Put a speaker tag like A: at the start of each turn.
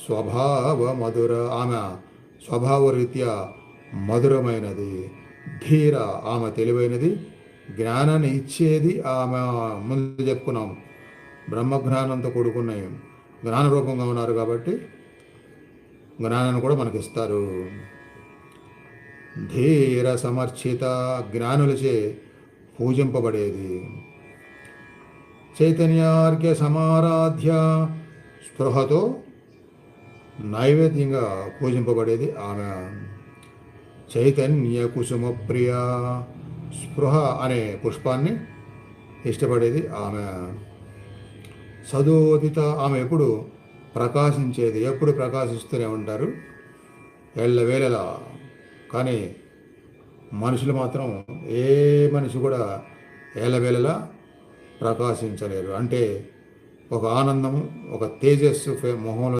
A: స్వభావ మధుర, ఆమె స్వభావరీత్యా మధురమైనది. ధీర, ఆమె తెలివైనది. జ్ఞానాన్ని ఇచ్చేది ఆమె. ముందు చెప్పుకున్నాం, బ్రహ్మజ్ఞానంతో కూడుకున్నాయి, జ్ఞాన రూపంగా ఉన్నారు కాబట్టి జ్ఞానాన్ని కూడా మనకిస్తారు. ధీర సమర్చిత, జ్ఞానులచే పూజింపబడేది. చైతన్యార్ఘ్య సమారాధ్య, స్పృహతో నైవేద్యంగా పూజింపబడేది ఆమె. చైతన్య కుసుమ ప్రియ, స్పృహ అనే పుష్పాన్ని ఇష్టపడేది ఆమె. సదోదిత, ఆమె ఎప్పుడు ప్రకాశించేది, ఎప్పుడు ప్రకాశిస్తూనే ఉంటారు ఎల్లవేళలా. కానీ మనుషులు మాత్రం, ఏ మనిషి కూడా ఎల్లవేళలా ప్రకాశించలేరు. అంటే ఒక ఆనందము, ఒక తేజస్సు మొహంలో